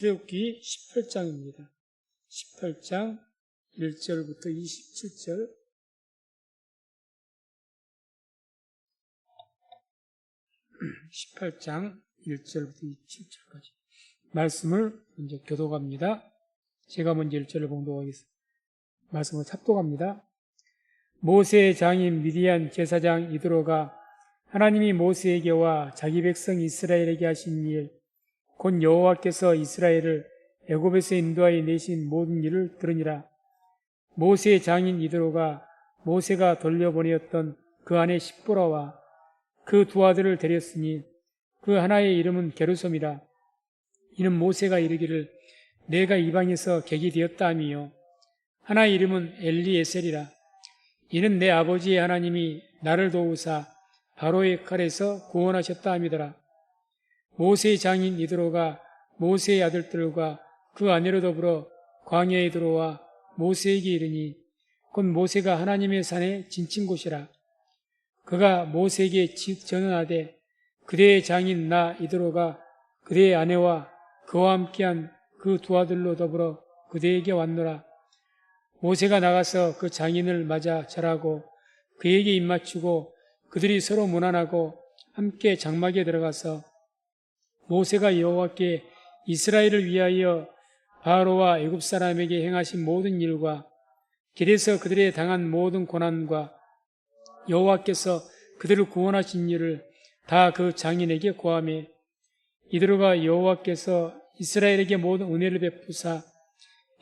출애굽기 18장입니다. 18장 1절부터 27절. (18장 1절부터 27절까지) 말씀을 먼저 교독합니다. 제가 먼저 1절을 봉독하겠습니다. 말씀을 삽독합니다. 모세의 장인 미디안 제사장 이드로가 하나님이 모세에게와 자기 백성 이스라엘에게 하신 일, 곧 여호와께서 이스라엘을 애굽에서 인도하여 내신 모든 일을 들으니라. 모세의 장인 이드로가 모세가 돌려보내었던 그 아내 십보라와 그 두 아들을 데렸으니 그 하나의 이름은 게르솜이라. 이는 모세가 이르기를 내가 이방에서 객이 되었다 하미요, 하나의 이름은 엘리에셀이라. 이는 내 아버지의 하나님이 나를 도우사 바로의 칼에서 구원하셨다 함이더라. 모세의 장인 이드로가 모세의 아들들과 그 아내로 더불어 광야에 들어와 모세에게 이르니 곧 모세가 하나님의 산에 진친 곳이라. 그가 모세에게 전언하되 그대의 장인 나 이드로가 그대의 아내와 그와 함께한 그 두 아들로 더불어 그대에게 왔노라. 모세가 나가서 그 장인을 맞아 절하고 그에게 입맞추고 그들이 서로 문안하고 함께 장막에 들어가서 모세가 여호와께 이스라엘을 위하여 바로와 애굽 사람에게 행하신 모든 일과 길에서 그들에 당한 모든 고난과 여호와께서 그들을 구원하신 일을 다 그 장인에게 고하매, 이드로가 여호와께서 이스라엘에게 모든 은혜를 베푸사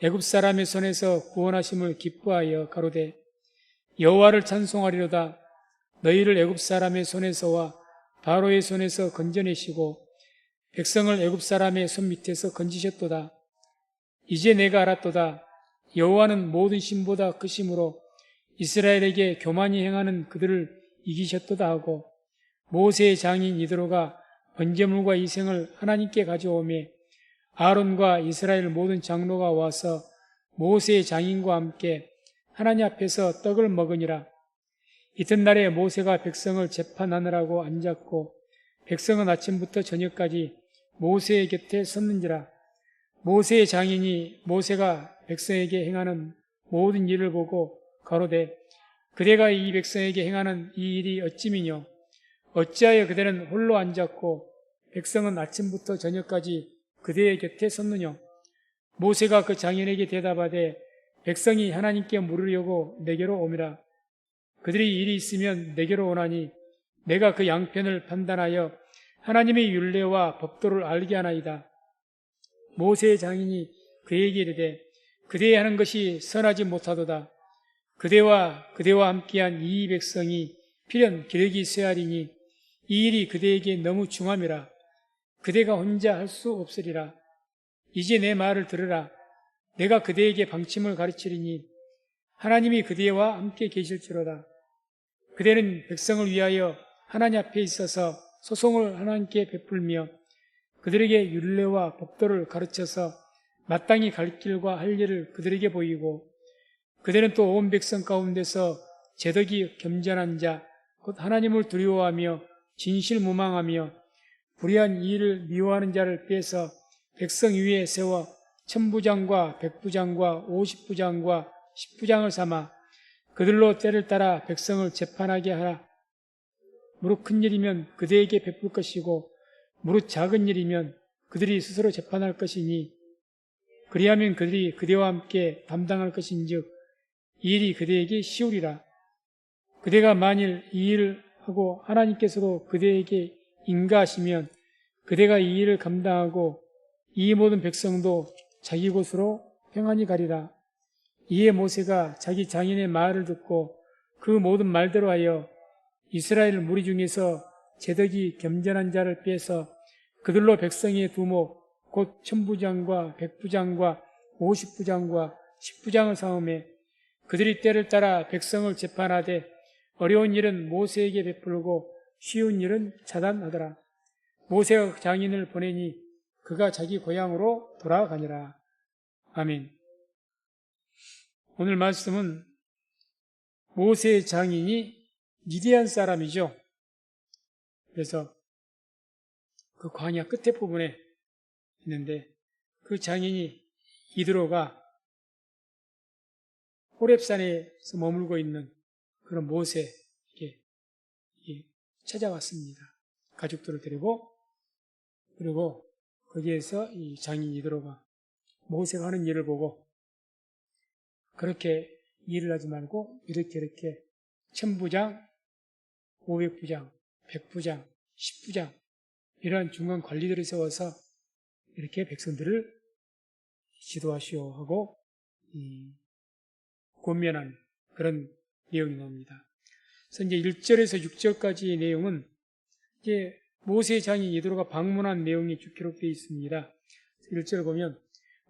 애굽 사람의 손에서 구원하심을 기뻐하여 가로되 여호와를 찬송하리로다. 너희를 애굽 사람의 손에서와 바로의 손에서 건져내시고 백성을 애굽 사람의 손 밑에서 건지셨도다. 이제 내가 알았도다. 여호와는 모든 신보다 크심으로 이스라엘에게 교만히 행하는 그들을 이기셨도다 하고, 모세의 장인 이드로가 번제물과 이생을 하나님께 가져오매 아론과 이스라엘 모든 장로가 와서 모세의 장인과 함께 하나님 앞에서 떡을 먹으니라. 이튿날에 모세가 백성을 재판하느라고 앉았고 백성은 아침부터 저녁까지 모세의 곁에 섰는지라. 모세의 장인이 모세가 백성에게 행하는 모든 일을 보고 가로되 그대가 이 백성에게 행하는 이 일이 어찌미뇨? 어찌하여 그대는 홀로 앉았고 백성은 아침부터 저녁까지 그대의 곁에 섰느냐? 모세가 그 장인에게 대답하되 백성이 하나님께 물으려고 내게로 오미라. 그들이 일이 있으면 내게로 오나니 내가 그 양편을 판단하여 하나님의 율례와 법도를 알게 하나이다. 모세의 장인이 그에게 이르되 그대의 하는 것이 선하지 못하도다. 그대와 함께한 이 백성이 필연 기력이 쇠하리니 이 일이 그대에게 너무 중함이라. 그대가 혼자 할 수 없으리라. 이제 내 말을 들으라. 내가 그대에게 방침을 가르치리니 하나님이 그대와 함께 계실지로다. 그대는 백성을 위하여 하나님 앞에 있어서 소송을 하나님께 베풀며 그들에게 율례와 법도를 가르쳐서 마땅히 갈 길과 할 일을 그들에게 보이고, 그들은 또 온 백성 가운데서 제덕이 겸전한 자, 곧 하나님을 두려워하며 진실무망하며 불의한 일을 미워하는 자를 빼서 백성 위에 세워 천부장과 백부장과 50부장과 10부장을 삼아 그들로 때를 따라 백성을 재판하게 하라. 무릇 큰 일이면 그대에게 베풀 것이고 무릇 작은 일이면 그들이 스스로 재판할 것이니 그리하면 그들이 그대와 함께 담당할 것인즉 이 일이 그대에게 쉬우리라. 그대가 만일 이 일을 하고 하나님께서도 그대에게 인가하시면 그대가 이 일을 감당하고 이 모든 백성도 자기 곳으로 평안히 가리라. 이에 모세가 자기 장인의 말을 듣고 그 모든 말대로 하여 이스라엘 무리 중에서 제덕이 겸전한 자를 빼서 그들로 백성의 두목 곧 천부장과 백부장과 50부장과 10부장을 삼음해 그들이 때를 따라 백성을 재판하되 어려운 일은 모세에게 베풀고 쉬운 일은 차단하더라. 모세가 장인을 보내니 그가 자기 고향으로 돌아가니라. 아멘. 오늘 말씀은 모세의 장인이 미디안 사람이죠. 그래서 그 광야 끝에 부분에 있는데 그 장인이 이드로가 호렙산에서 머물고 있는 그런 모세에게 찾아왔습니다. 가족들을 데리고. 그리고 거기에서 이 장인 이드로가 모세가 하는 일을 보고 그렇게 일을 하지 말고 이렇게 1000부장, 500부장, 100부장, 10부장 이러한 중간 관리들을 세워서 이렇게 백성들을 지도하시오 하고 권면한 그런 내용이 나옵니다. 그래서 이제 1절에서 6절까지의 내용은 이제 모세의 장인 이드로가 방문한 내용이 쭉 기록되어 있습니다. 1절 보면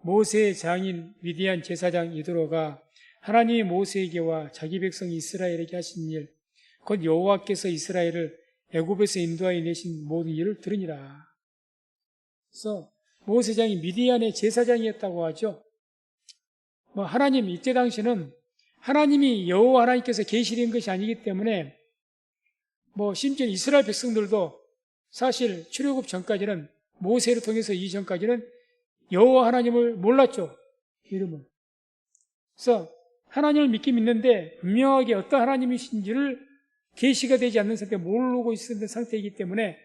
모세의 장인 미디안 제사장 이드로가 하나님이 모세에게와 자기 백성 이스라엘에게 하신 일, 곧 여호와께서 이스라엘을 애굽에서 인도하여 내신 모든 일을 들으니라. 그래서 모세장이 미디안의 제사장이었다고 하죠. 하나님 이때 당시는 하나님이 여호와 하나님께서 계시된 것이 아니기 때문에 심지어 이스라엘 백성들도 사실 출애굽 전까지는 모세를 통해서 이전까지는 여호와 하나님을 몰랐죠. 이름을. 그래서 하나님을 믿긴 믿는데 분명하게 어떤 하나님이신지를 계시가 되지 않는 상태에 모르고 있었던 상태이기 때문에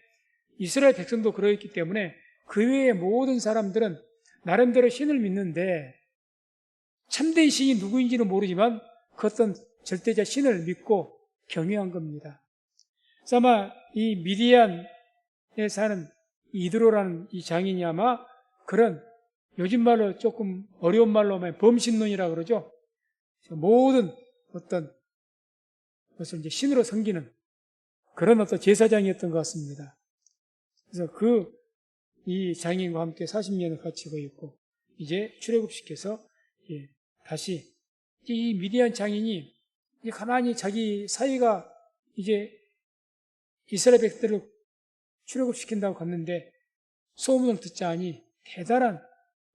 이스라엘 백성도 그러했기 때문에 그 외의 모든 사람들은 나름대로 신을 믿는데 참된 신이 누구인지는 모르지만 그 어떤 절대자 신을 믿고 경외한 겁니다. 그래서 아마 이 미디안에 사는 이드로라는 이 장인이 아마 그런 요즘 말로 조금 어려운 말로 하면 범신론이라고 그러죠. 모든 어떤 것을 이제 신으로 섬기는 그런 어떤 제사장이었던 것 같습니다. 그래서 이 장인과 함께 40년을 같이 있고 이제 출애굽시켜서 다시 이 미디안 장인이 가만히 자기 사위가 이제 이스라엘 백성들을 출애굽시킨다고 갔는데 소문을 듣자 하니 대단한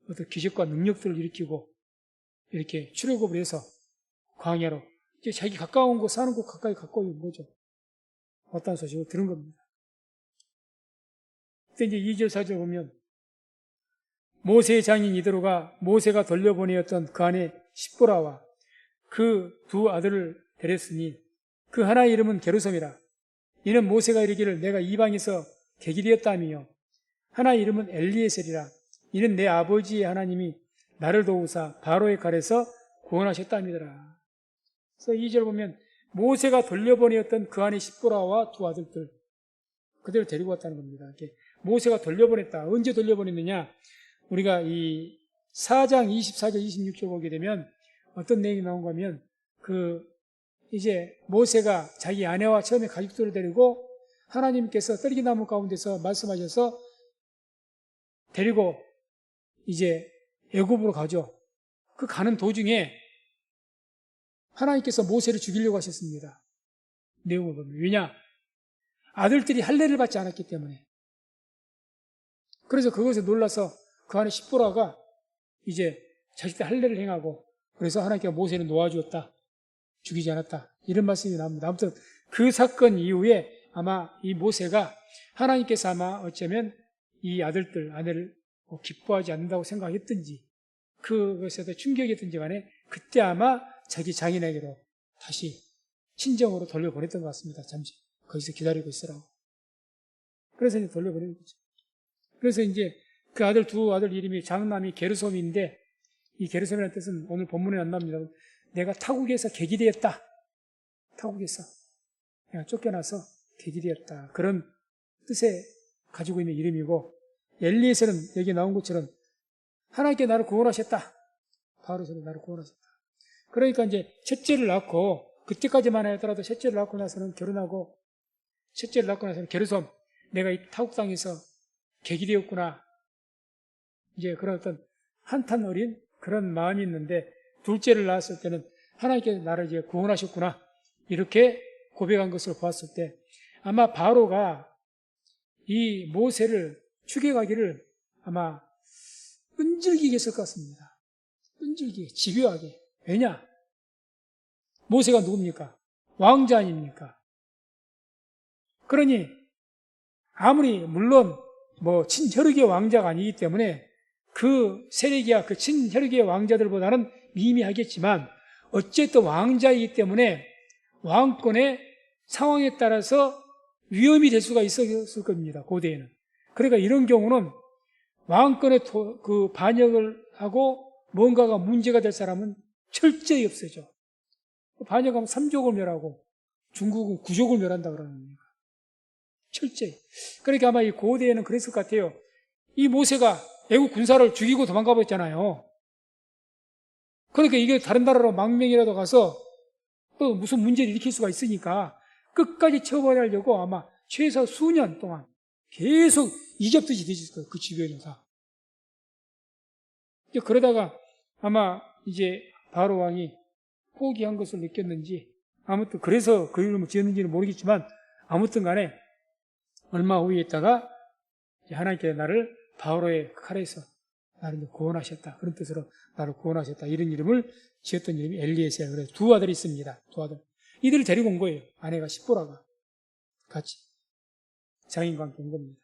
어떤 기적과 능력들을 일으키고 이렇게 출애굽을 해서 광야로 이제 자기 가까운 곳 사는 곳 가까이 갖고 온 거죠. 어떤 소식을 들은 겁니다. 그때 이제 2절 4절 보면 모세의 장인 이드로가 모세가 돌려보내었던 그 아내 십보라와 그 두 아들을 데렸으니 그 하나의 이름은 게르솜이라. 이는 모세가 이르기를 내가 이방에서 객이되었다며 하나의 이름은 엘리에셀이라. 이는 내 아버지의 하나님이 나를 도우사 바로의 칼에서 구원하셨다미더라. 그래서 2절 보면 모세가 돌려보내었던 그 아내 십보라와 두 아들들 그대로 데리고 왔다는 겁니다. 이렇게 모세가 돌려보냈다. 언제 돌려보냈느냐? 우리가 이 4장 24절 26절 보게 되면 어떤 내용이 나온가 하면 이제 모세가 자기 아내와 처음에 가족들을 데리고 하나님께서 떨기나무 가운데서 말씀하셔서 데리고 이제 애굽으로 가죠. 그 가는 도중에 하나님께서 모세를 죽이려고 하셨습니다. 내용을 보면. 왜냐? 아들들이 할례를 받지 않았기 때문에. 그래서 그것에 놀라서 그 안에 십보라가 이제 자식들 할례를 행하고 그래서 하나님께서 모세를 놓아주었다. 죽이지 않았다. 이런 말씀이 나옵니다. 아무튼 그 사건 이후에 아마 이 모세가 하나님께서 아마 어쩌면 이 아내를 기뻐하지 않는다고 생각했든지 그것에도 충격이었든지 간에 그때 아마 자기 장인에게로 다시 친정으로 돌려보냈던 것 같습니다. 잠시 거기서 기다리고 있으라고. 그래서 이제 돌려보낸 거죠. 그래서 이제 그 두 아들 이름이 장남이 게르솜인데 이 게르솜이라는 뜻은 오늘 본문에 안 나옵니다. 내가 타국에서 객이되었다. 타국에서 내가 쫓겨나서 객이되었다. 그런 뜻에 가지고 있는 이름이고 엘리에셀은 여기 나온 것처럼 하나님께 나를 구원하셨다. 바로서는 나를 구원하셨다. 그러니까 이제 첫째를 낳고 그때까지만 하더라도 첫째를 낳고 나서는 결혼하고 첫째를 낳고 나서는 게르솜 내가 이 타국 땅에서 객이 되었구나. 이제 그런 어떤 한탄 어린 그런 마음이 있는데 둘째를 낳았을 때는 하나님께서 나를 이제 구원하셨구나. 이렇게 고백한 것을 보았을 때 아마 바로가 이 모세를 추격하기를 아마 끈질기게 했을 것 같습니다. 끈질기게, 집요하게. 왜냐? 모세가 누굽니까? 왕자 아닙니까? 그러니 아무리 물론 친혈육의 왕자가 아니기 때문에 그 세력이야 그 친혈육의 왕자들보다는 미미하겠지만 어쨌든 왕자이기 때문에 왕권의 상황에 따라서 위험이 될 수가 있었을 겁니다. 고대에는. 그러니까 이런 경우는 왕권의 그 반역을 하고 뭔가가 문제가 될 사람은 철저히 없애죠. 반역하면 3족을 멸하고 중국은 9족을 멸한다 그러는 겁니다. 철저히. 그러니까 아마 이 고대에는 그랬을 것 같아요. 이 모세가 애국 군사를 죽이고 도망가 버렸잖아요. 그러니까 이게 다른 나라로 망명이라도 가서 또 무슨 문제를 일으킬 수가 있으니까 끝까지 처벌하려고 아마 최소 수년 동안 계속 이집듯이 뒤졌을 거예요. 그 주변에 다. 그러다가 아마 이제 바로 왕이 포기한 것을 느꼈는지 아무튼 그래서 그 이름을 지었는지는 모르겠지만 아무튼 간에 얼마 후에 있다가 하나님께서 나를 바로의 칼에서 나를 구원하셨다. 그런 뜻으로 나를 구원하셨다. 이런 이름을 지었던 이름이 엘리에셀. 그래서 두 아들이 있습니다. 두 아들. 이들을 데리고 온 거예요. 아내가 십보라가 같이 장인과 함께 온 겁니다.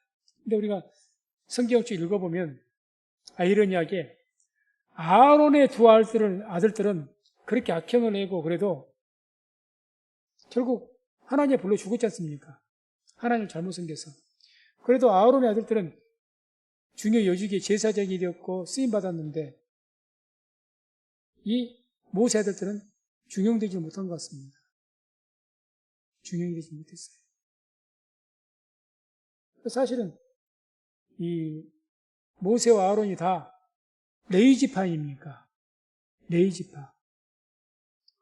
근데 우리가 성경을 쭉 읽어보면 아이러니하게 아론의 두 아들들은 그렇게 악행을 내고 그래도 결국 하나님의 불로 죽었지 않습니까? 하나님을 잘못 섬겨서. 그래도 아론의 아들들은 중요 여직의 제사장이 되었고 쓰임받았는데 이 모세 아들들은 중용되지 못한 것 같습니다. 중용이 되지 못했어요. 사실은 이 모세와 아론이 다 레위지파입니까? 레위지파.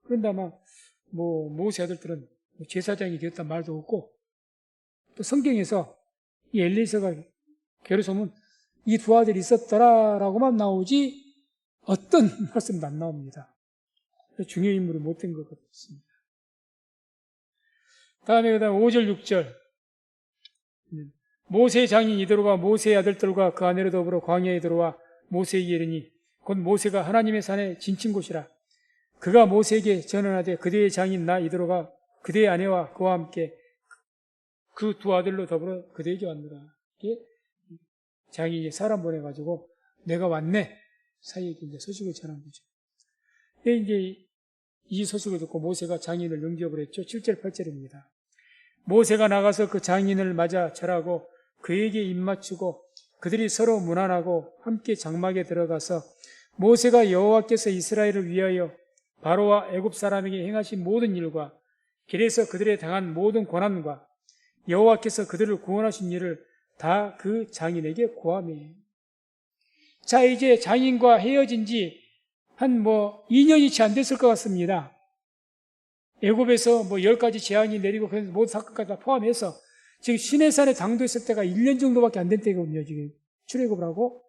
그런데 아마 모세 아들들은 제사장이 되었단 말도 없고 또 성경에서 이 엘리에셀과 게르솜은 이 두 아들이 있었더라라고만 나오지 어떤 말씀도 안 나옵니다. 중요 인물이 못된 것 같습니다. 다음에 5절 6절 모세의 장인 이드로가 모세의 아들들과 그 아내로 더불어 광야에 들어와 모세에게 이르니 곧 모세가 하나님의 산에 진친 곳이라. 그가 모세에게 전언하되 그대의 장인 나 이드로가 그대의 아내와 그와 함께 그 두 아들로 더불어 그대에게 왔노라. 장인이 사람 보내가지고 내가 왔네 사이에게 이제 소식을 전한 거죠. 이제 이 소식을 듣고 모세가 장인을 영접을 했죠. 7절 8절입니다. 모세가 나가서 그 장인을 맞아 절하고 그에게 입맞추고 그들이 서로 문안하고 함께 장막에 들어가서 모세가 여호와께서 이스라엘을 위하여 바로와 애굽 사람에게 행하신 모든 일과 길에서 그들에 당한 모든 고난과 여호와께서 그들을 구원하신 일을 다 그 장인에게 고하매. 자, 이제 장인과 헤어진 지 한 2년이 채 안 됐을 것 같습니다. 애굽에서 10가지 재앙이 내리고 그래서 모든 사건까지 다 포함해서 지금 시내산에 당도했을 때가 1년 정도밖에 안 된 때거든요. 지금 출애굽을 하고.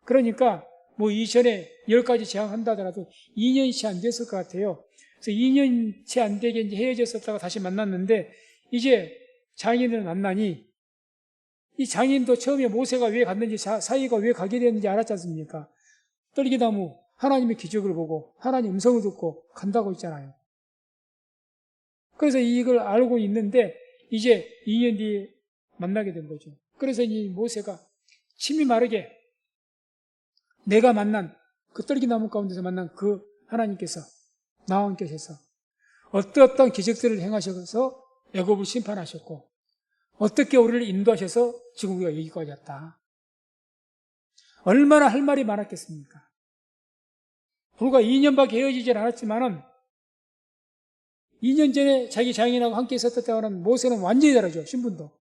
그러니까 이전에 10가지 재앙 한다 하더라도 2년이 채 안 됐을 것 같아요. 그래서 2년 채 안 되게 이제 헤어졌었다가 다시 만났는데 이제 장인을 만나니 이 장인도 처음에 모세가 왜 갔는지 사이가 왜 가게 됐는지 알았지 않습니까? 떨기나무 하나님의 기적을 보고 하나님 음성을 듣고 간다고 했잖아요. 그래서 이걸 알고 있는데 이제 2년 뒤에 만나게 된 거죠. 그래서 이 모세가 침이 마르게 내가 만난 그 떨기나무 가운데서 만난 그 하나님께서 나와 함께 하셔서 어떤 기적들을 행하셔서 애굽을 심판하셨고 어떻게 우리를 인도하셔서 지금 우리가 여기까지 왔다. 얼마나 할 말이 많았겠습니까? 불과 2년밖에 헤어지질 않았지만은 2년 전에 자기 장인하고 함께 있었을 때와는 모세는 완전히 다르죠. 신분도.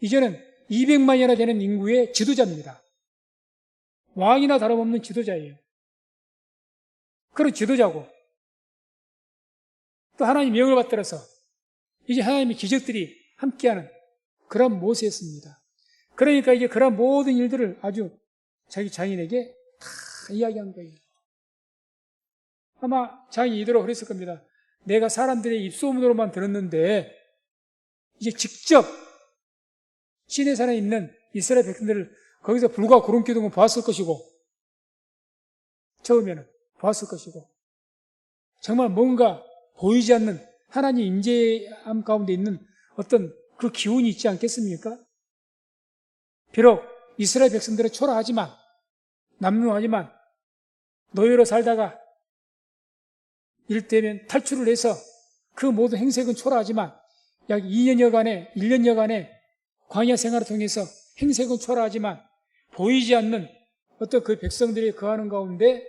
이제는 200만이나 되는 인구의 지도자입니다. 왕이나 다름없는 지도자예요. 그런 지도자고 또 하나님 명을 받들어서 이제 하나님의 기적들이 함께하는 그런 모세였습니다. 그러니까 이제 그런 모든 일들을 아주 자기 장인에게 다 이야기한 거예요. 아마 장인이 이대로 그랬을 겁니다. 내가 사람들의 입소문으로만 들었는데 이제 직접 시내산에 있는 이스라엘 백성들을 거기서 불과 구름 기둥을 보았을 것이고 처음에는 보았을 것이고 정말 뭔가 보이지 않는 하나님 임재함 가운데 있는 어떤 그 기운이 있지 않겠습니까? 비록 이스라엘 백성들은 초라하지만 남루하지만 노예로 살다가 이를테면 탈출을 해서 그 모든 행색은 초라하지만 약 2년여간의 1년여간의 광야 생활을 통해서 행색은 초라하지만 보이지 않는 어떤 그 백성들이 거하는 가운데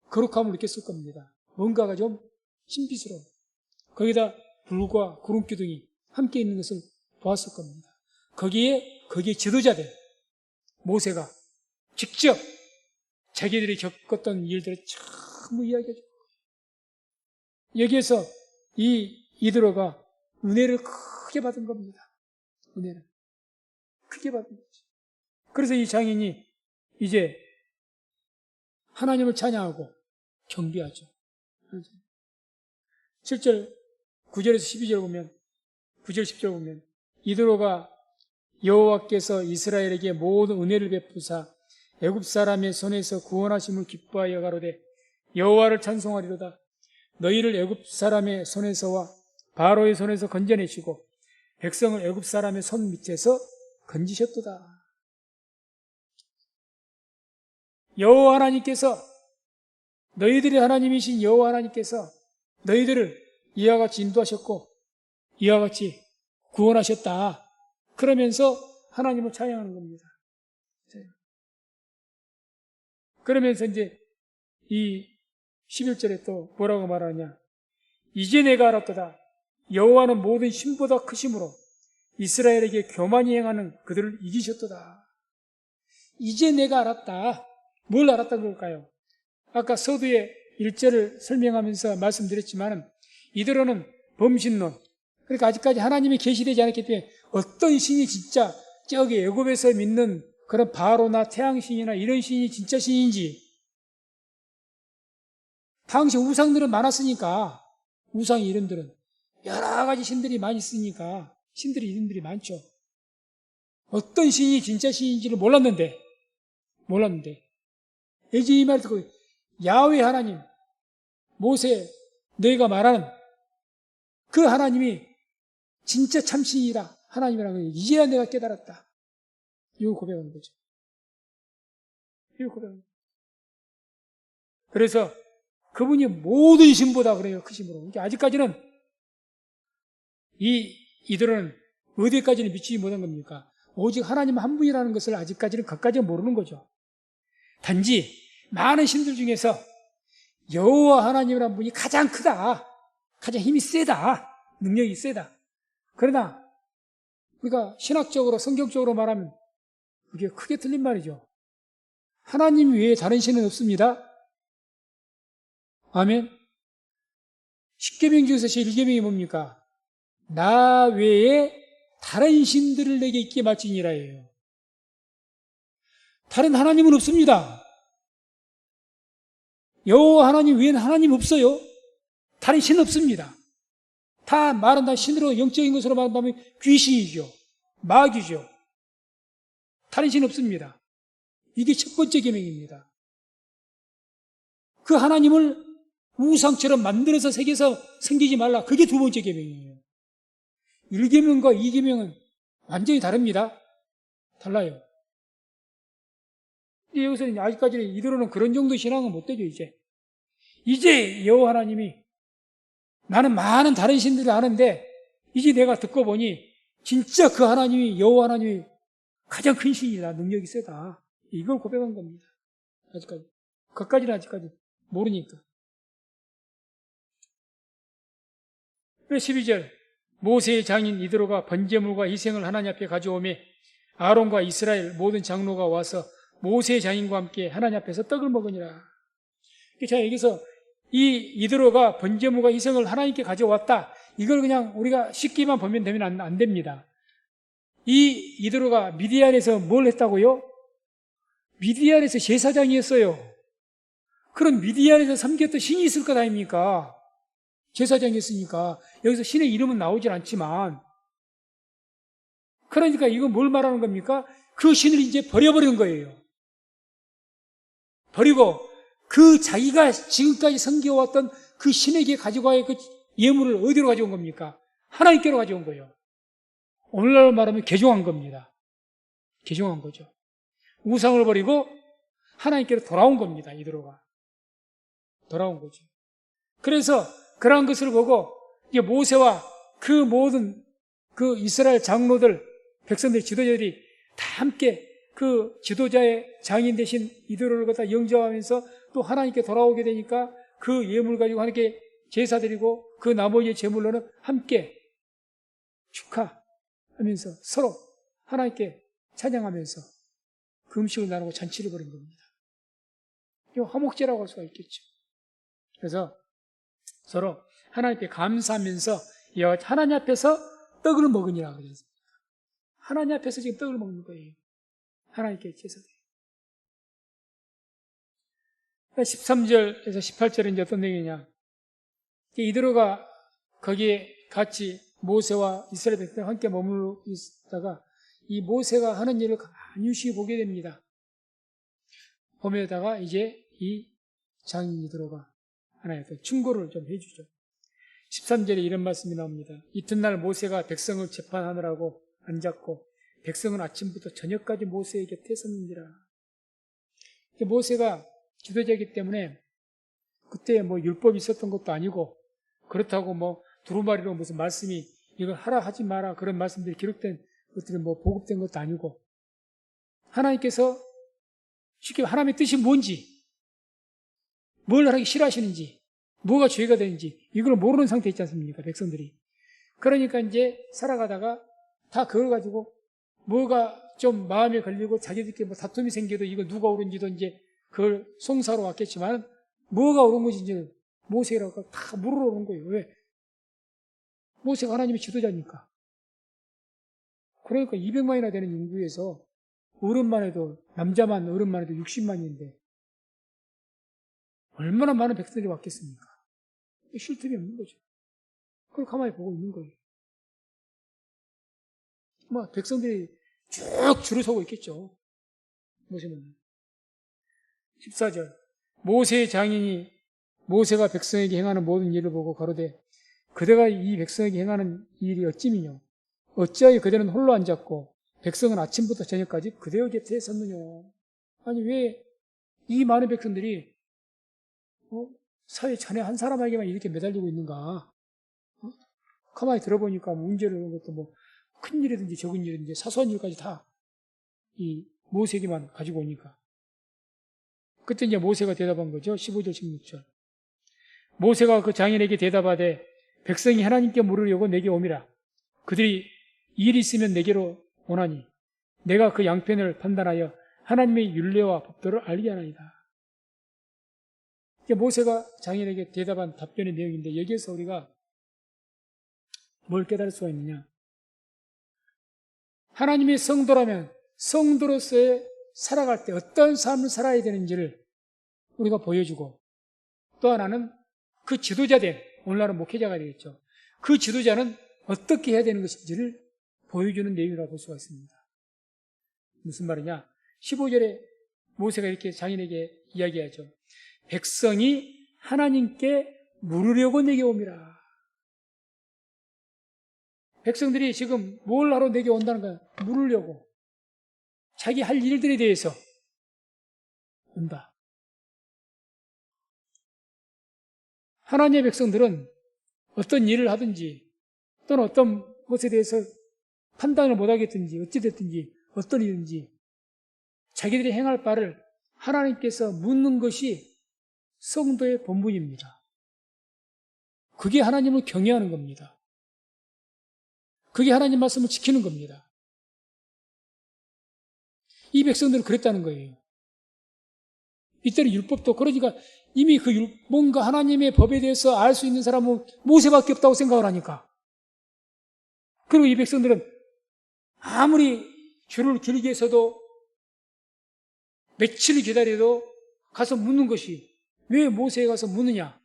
거룩함을 느꼈을 겁니다. 뭔가가 좀 신비스러워. 거기다 불과 구름기둥이 함께 있는 것을 보았을 겁니다. 거기에 지도자들 모세가 직접 자기들이 겪었던 일들을 전부 이야기하죠. 여기에서 이드로가 은혜를 크게 받은 겁니다. 은혜를 크게 받은 거죠. 그래서 이 장인이 이제 하나님을 찬양하고 경배하죠. 7절, 9절에서 12절 보면 9절, 10절 보면 이드로가 여호와께서 이스라엘에게 모든 은혜를 베푸사 애굽 사람의 손에서 구원하심을 기뻐하여 가로되 여호와를 찬송하리로다. 너희를 애굽 사람의 손에서와 바로의 손에서 건져내시고 백성을 애굽 사람의 손 밑에서 건지셨도다. 여호와 하나님께서 너희들의 하나님이신 여호와 하나님께서 너희들을 이와 같이 인도하셨고 이와 같이 구원하셨다. 그러면서 하나님을 찬양하는 겁니다. 그러면서 이제 이 11절에 또 뭐라고 말하냐. 이제 내가 알았도다. 여호와는 모든 신보다 크심으로 이스라엘에게 교만히 행하는 그들을 이기셨도다. 이제 내가 알았다. 뭘 알았다는 걸까요? 아까 서두에 1절을 설명하면서 말씀드렸지만 이들은 범신론, 그러니까 아직까지 하나님이 계시되지 않았기 때문에 어떤 신이 진짜 저기 애굽에서 믿는 그런 바로나 태양신이나 이런 신이 진짜 신인지, 당시 우상들은 많았으니까, 우상 이름들은 여러 가지 신들이 많이 있으니까 신들이 이름들이 많죠. 어떤 신이 진짜 신인지를 몰랐는데 이제 이 말 듣고 야훼 하나님, 모세 너희가 말하는 그 하나님이 진짜 참신이라 하나님이라는 걸 이제야 내가 깨달았다. 이거 고백하는 거죠. 이거 고백하는 거죠. 그래서 그분이 모든 신보다 그래요. 크심으로. 그러니까 아직까지는 이들은 어디까지는 미치지 못한 겁니까? 오직 하나님 한 분이라는 것을 아직까지는 그까지는 모르는 거죠. 단지 많은 신들 중에서 여호와 하나님이라는 분이 가장 크다. 가장 힘이 세다. 능력이 세다. 그러나 우리가 신학적으로 성경적으로 말하면 그게 크게 틀린 말이죠. 하나님 외에 다른 신은 없습니다. 아멘. 10계명 중에서 제 1계명이 뭡니까? 나 외에 다른 신들을 내게 있게 말지니라예요. 다른 하나님은 없습니다. 여호와 하나님 외에는 하나님 없어요. 다른 신 없습니다. 다 말은 다 신으로 영적인 것으로 말한다면 귀신이죠. 마귀죠. 다른 신 없습니다. 이게 첫 번째 계명입니다. 그 하나님을 우상처럼 만들어서 새겨서 섬기지 말라. 그게 두 번째 계명이에요. 1계명과 2계명은 완전히 다릅니다. 달라요. 여기서는 아직까지는 이대로는 그런 정도 신앙은 못 되죠. 이제 여호와 하나님이, 나는 많은 다른 신들을 아는데 이제 내가 듣고 보니 진짜 그 하나님이, 여호와 하나님이 가장 큰 신이다. 능력이 세다. 이걸 고백한 겁니다. 아직까지. 그것까지는 아직까지 모르니까. 12절 모세의 장인 이드로가 번제물과 희생을 하나님 앞에 가져오매 아론과 이스라엘 모든 장로가 와서 모세의 장인과 함께 하나님 앞에서 떡을 먹으니라. 자, 여기서 이 이드로가 번제물과 희생을 하나님께 가져왔다. 이걸 그냥 우리가 쉽게만 보면 되면 안 됩니다. 이 이드로가 미디안에서 뭘 했다고요? 미디안에서 제사장이었어요. 그럼 미디안에서 섬겼던 신이 있을 것 아닙니까? 제사장이었으니까. 여기서 신의 이름은 나오질 않지만, 그러니까 이건 뭘 말하는 겁니까? 그 신을 이제 버려버리는 거예요. 버리고 그 자기가 지금까지 섬겨왔던 그 신에게 가져가야 그 예물을 어디로 가져온 겁니까? 하나님께로 가져온 거예요. 오늘날 말하면 개종한 겁니다. 개종한 거죠. 우상을 버리고 하나님께로 돌아온 겁니다. 이드로가 돌아온 거죠. 그래서 그러한 것을 보고 이제 모세와 그 모든 그 이스라엘 장로들, 백성들, 지도자들이 다 함께 그 지도자의 장인 대신 이드로를 갖다 영접하면서 또 하나님께 돌아오게 되니까 그 예물 가지고 하나님께 제사 드리고 그 나머지 제물로는 함께 축하하면서 서로 하나님께 찬양하면서 그 음식을 나누고 잔치를 벌인 겁니다. 이 화목제라고 할 수가 있겠죠. 그래서 서로 하나님께 감사하면서 하나님 앞에서 떡을 먹으니라 그랬습니다. 하나님 앞에서 지금 떡을 먹는 거예요. 하나님께 제사드려요. 13절에서 18절은 이제 어떤 내용이냐. 이드로가 거기에 같이 모세와 이스라엘 백성과 함께 머물러 있다가 이 모세가 하는 일을 간유시 보게 됩니다. 보면다가 이제 이 장인 이드로가 하나님께 충고를 좀 해주죠. 13절에 이런 말씀이 나옵니다. 이튿날 모세가 백성을 재판하느라고 앉았고 백성은 아침부터 저녁까지 모세의 곁에 섰는지라. 모세가 지도자이기 때문에 그때 뭐 율법이 있었던 것도 아니고 그렇다고 뭐 두루마리로 무슨 말씀이 이걸 하라 하지 마라 그런 말씀들이 기록된 것들이 뭐 보급된 것도 아니고 하나님께서 쉽게 하나님의 뜻이 뭔지 뭘 하기 싫어하시는지 뭐가 죄가 되는지 이걸 모르는 상태에 있지 않습니까? 백성들이. 그러니까 이제 살아가다가 다 그걸 가지고 뭐가 좀 마음에 걸리고 자기들끼리 뭐 다툼이 생겨도 이거 누가 옳은지도 이제 그걸 송사로 왔겠지만 뭐가 옳은 것인지 이제 모세라고 다 물으러 오는 거예요. 왜? 모세가 하나님의 지도자니까. 그러니까 200만이나 되는 인구에서 어른만 해도 남자만 어른만 해도 60만인데 얼마나 많은 백성들이 왔겠습니까? 쉴 틈이 없는 거죠. 그걸 가만히 보고 있는 거예요. 뭐 백성들이 쭉 줄을 서고 있겠죠. 모세는. 14절 모세의 장인이 모세가 백성에게 행하는 모든 일을 보고 가로되 그대가 이 백성에게 행하는 일이 어찌미뇨 어찌하여 그대는 홀로 앉았고 백성은 아침부터 저녁까지 그대의 곁에 섰느냐. 아니 왜 이 많은 백성들이 사회 자네 한 사람에게만 이렇게 매달리고 있는가. 가만히 들어보니까 문제를 하는 것도 뭐 큰일이든지 적은 일이든지 사소한 일까지 다 이 모세에게만 가지고 오니까. 그때 이제 모세가 대답한 거죠. 15절 16절 모세가 그 장인에게 대답하되 백성이 하나님께 물으려고 내게 오미라. 그들이 일이 있으면 내게로 오나니 내가 그 양편을 판단하여 하나님의 율례와 법도를 알게 하나이다. 이게 모세가 장인에게 대답한 답변의 내용인데 여기에서 우리가 뭘 깨달을 수가 있느냐. 하나님의 성도라면 성도로서의 살아갈 때 어떤 삶을 살아야 되는지를 우리가 보여주고 또 하나는 그 지도자된 오늘날은 목회자가 되겠죠. 그 지도자는 어떻게 해야 되는 것인지를 보여주는 내용이라고 볼 수가 있습니다. 무슨 말이냐? 15절에 모세가 이렇게 장인에게 이야기하죠. 백성이 하나님께 물으려고 내게 옵니다. 백성들이 지금 뭘 하러 내게 온다는 거야? 물으려고. 자기 할 일들에 대해서 온다. 하나님의 백성들은 어떤 일을 하든지 또는 어떤 것에 대해서 판단을 못하겠든지 어찌됐든지 어떤 일인지 자기들이 행할 바를 하나님께서 묻는 것이 성도의 본분입니다. 그게 하나님을 경외하는 겁니다. 그게 하나님 말씀을 지키는 겁니다. 이 백성들은 그랬다는 거예요. 이때는 율법도 그러니까 이미 그 뭔가 하나님의 법에 대해서 알 수 있는 사람은 모세밖에 없다고 생각을 하니까. 그리고 이 백성들은 아무리 줄을 길게 서도 며칠을 기다려도 가서 묻는 것이 왜 모세에 가서 묻느냐.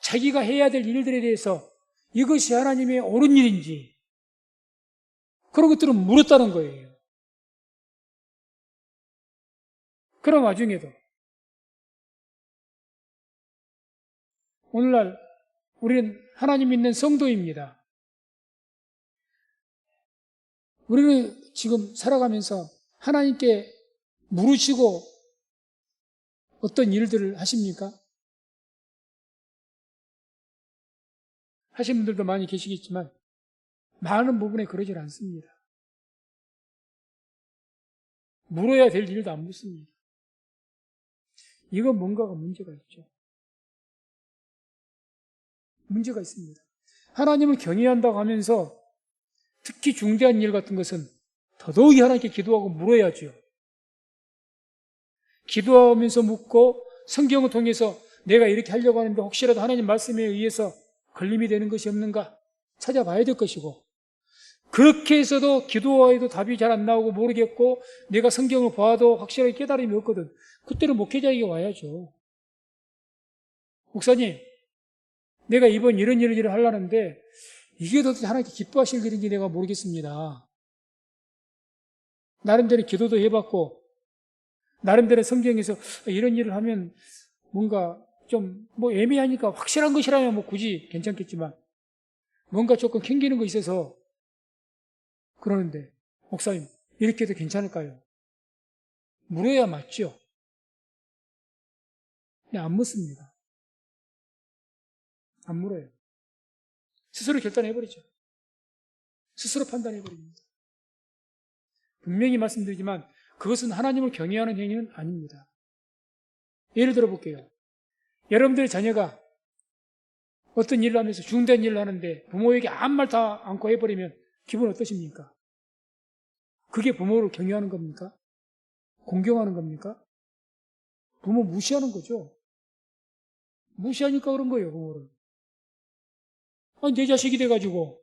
자기가 해야 될 일들에 대해서 이것이 하나님의 옳은 일인지 그런 것들은 물었다는 거예요. 그런 와중에도 오늘날 우리는 하나님 믿는 성도입니다. 우리는 지금 살아가면서 하나님께 물으시고 어떤 일들을 하십니까? 하신 분들도 많이 계시겠지만 많은 부분에 그러질 않습니다. 물어야 될 일도 안 묻습니다. 이건 뭔가가 문제가 있죠. 문제가 있습니다. 하나님을 경외한다고 하면서 특히 중대한 일 같은 것은 더더욱이 하나님께 기도하고 물어야죠. 기도하면서 묻고 성경을 통해서 내가 이렇게 하려고 하는데 혹시라도 하나님 말씀에 의해서 걸림이 되는 것이 없는가 찾아봐야 될 것이고, 그렇게 해서도 기도해도 답이 잘 안 나오고 모르겠고 내가 성경을 봐도 확실하게 깨달음이 없거든. 그때는 목회자에게 와야죠. 목사님, 내가 이번 이런 일을 하려는데 이게 도대체 하나님께 기뻐하실 일인지 내가 모르겠습니다. 나름대로 기도도 해봤고 나름대로 성경에서 이런 일을 하면 뭔가 좀 뭐 애매하니까 확실한 것이라면 뭐 굳이 괜찮겠지만 뭔가 조금 캥기는 거 있어서 그러는데 목사님 이렇게 해도 괜찮을까요? 물어야 맞죠. 근데 안 묻습니다. 안 물어요. 스스로 결단해버리죠. 스스로 판단해버립니다. 분명히 말씀드리지만 그것은 하나님을 경외하는 행위는 아닙니다. 예를 들어 볼게요. 여러분들의 자녀가 어떤 일을 하면서 중대한 일을 하는데 부모에게 아무 말 다 않고 해버리면 기분 어떠십니까? 그게 부모를 경외하는 겁니까? 공경하는 겁니까? 부모 무시하는 거죠. 무시하니까 그런 거예요, 부모를. 아니, 내 자식이 돼가지고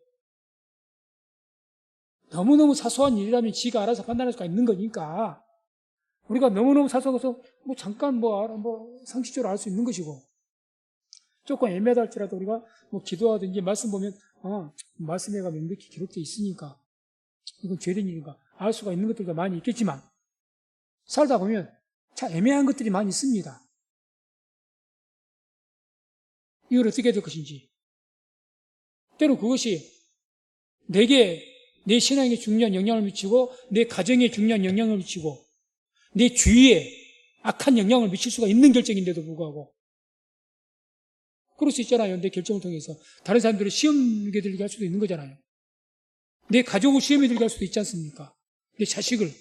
너무너무 사소한 일이라면 지가 알아서 판단할 수가 있는 거니까 우리가 너무너무 사소해서 뭐 잠깐 뭐 상식적으로 알 수 있는 것이고, 조금 애매하다 할지라도 우리가 뭐 기도하든지 말씀 보면 말씀에가 명백히 기록되어 있으니까 이건 죄된 일인가 알 수가 있는 것들도 많이 있겠지만 살다 보면 참 애매한 것들이 많이 있습니다. 이걸 어떻게 해야 될 것인지, 때로 그것이 내게 내 신앙에 중요한 영향을 미치고 내 가정에 중요한 영향을 미치고 내 주위에 악한 영향을 미칠 수가 있는 결정인데도 불구하고 그럴 수 있잖아요. 내 결정을 통해서 다른 사람들을 시험에 들게 할 수도 있는 거잖아요. 내 가족을 시험에 들게 할 수도 있지 않습니까? 내 자식을.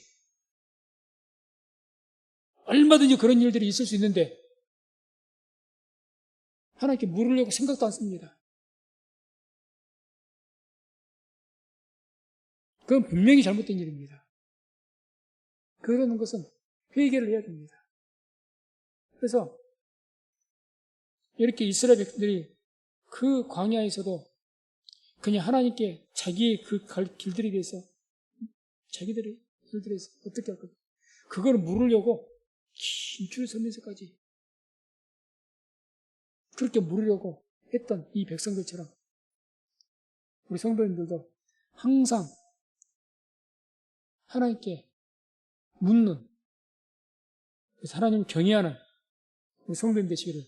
얼마든지 그런 일들이 있을 수 있는데 하나님께 물으려고 생각도 않습니다. 그건 분명히 잘못된 일입니다. 그러는 것은 회개를 해야 됩니다. 그래서 이렇게 이스라엘 백성들이 그 광야에서도 그냥 하나님께 자기의 그 길들에 대해서 자기들의 길들에서 어떻게 할 거냐 그걸 물으려고 긴 줄 서면서까지 그렇게 물으려고 했던 이 백성들처럼 우리 성도님들도 항상 하나님께 묻는, 그래서 하나님을 경외하는 우리 성도님 되시기를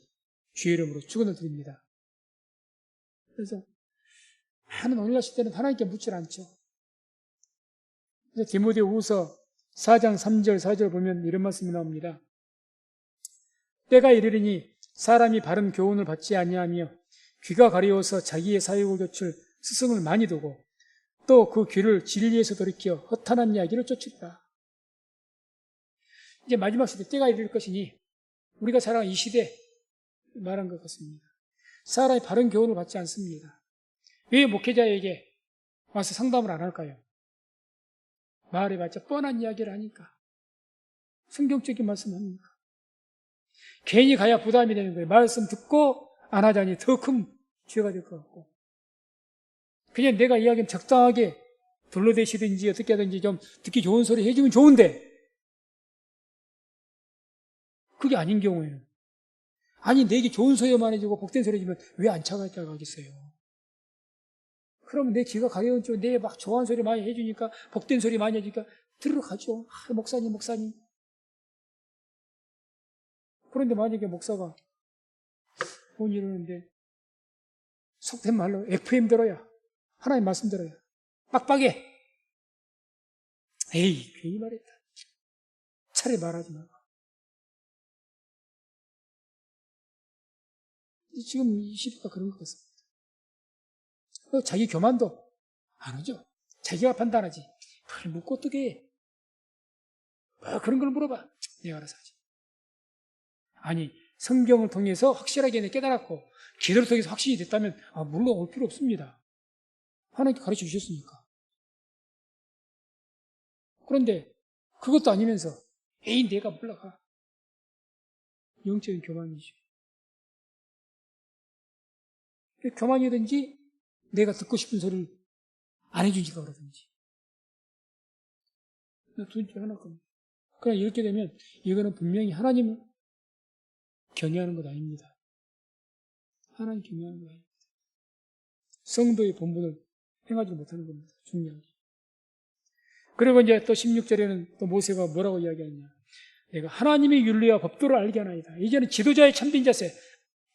주의 이름으로 축원을 드립니다. 그래서 많은 오늘 하실 때는 하나님께 묻질 않죠. 그래서 디모데후서 4장 3절 4절 보면 이런 말씀이 나옵니다. 때가 이르리니 사람이 바른 교훈을 받지 아니하며 귀가 가려워서 자기의 사욕을 좇을 스승을 많이 두고 또 그 귀를 진리에서 돌이켜 허탄한 이야기를 쫓으리라. 이제 마지막 시대 때가 이를 것이니 우리가 살아가는 이 시대 말한 것 같습니다. 사람이 바른 교훈을 받지 않습니다. 왜 목회자에게 와서 상담을 안 할까요? 말해봤자 뻔한 이야기를 하니까. 성경적인 말씀 합니까? 괜히 가야 부담이 되는 거예요. 말씀 듣고 안 하자니 더 큰 죄가 될 것 같고. 그냥 내가 이야기는 적당하게 둘러대시든지 어떻게 하든지 좀 듣기 좋은 소리 해주면 좋은데 그게 아닌 경우에는 아니 내게 좋은 소리만 해주고 복된 소리 해주면 왜 안 찾아가겠어요? 그럼 내 귀가 가려운 쪽 내 막 좋아하는 소리 많이 해주니까 복된 소리 많이 해주니까 들으러 가죠. 목사님 그런데 만약에 목사가 돈 이러는데 속된 말로 FM 들어야 하나님 말씀 들어야 빡빡해. 에이 괜히 말했다. 차라리 말하지 마. 지금 이 시대가 그런 것 같습니다. 자기 교만도 안 하죠. 자기가 판단하지. 그걸 묻고 어떻게 해? 그런 걸 물어봐. 내가 알아서 하지. 아니, 성경을 통해서 확실하게 깨달았고 기도를 통해서 확신이 됐다면 물러올 필요 없습니다. 하나님께 가르쳐 주셨으니까. 그런데 그것도 아니면서 에이 내가 몰라가. 영적인 교만이죠. 교만이든지 내가 듣고 싶은 소리를 안 해주니까 그러든지. 둘 중에 하나 겁니다. 그러나 이렇게 되면 이거는 분명히 하나님을 경외하는 것 아닙니다. 하나님 경외하는 것 아닙니다. 성도의 본분을 행하지 못하는 겁니다. 중요한 게. 그리고 이제 또 16절에는 또 모세가 뭐라고 이야기하냐. 내가 하나님의 윤리와 법도를 알게 하나이다. 이제는 지도자의 참된 자세,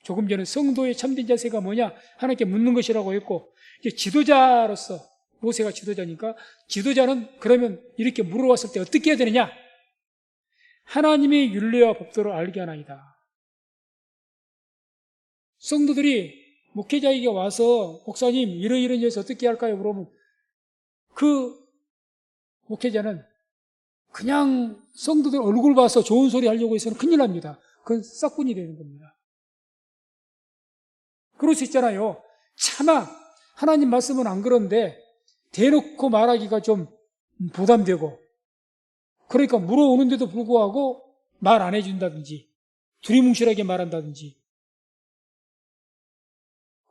조금 전에 성도의 참된 자세가 뭐냐 하나님께 묻는 것이라고 했고, 이제 지도자로서 모세가 지도자니까 지도자는 그러면 이렇게 물어왔을 때 어떻게 해야 되느냐? 하나님의 윤리와 법도를 알게 하나이다. 성도들이 목회자에게 와서 목사님 이런 일에서 어떻게 할까요? 그러면 그 목회자는 그냥 성도들 얼굴 봐서 좋은 소리 하려고 해서는 큰일 납니다. 그건 싹군이 되는 겁니다. 그럴 수 있잖아요. 차마 하나님 말씀은 안 그런데 대놓고 말하기가 좀 부담되고, 그러니까 물어오는데도 불구하고 말 안 해준다든지 두리뭉실하게 말한다든지,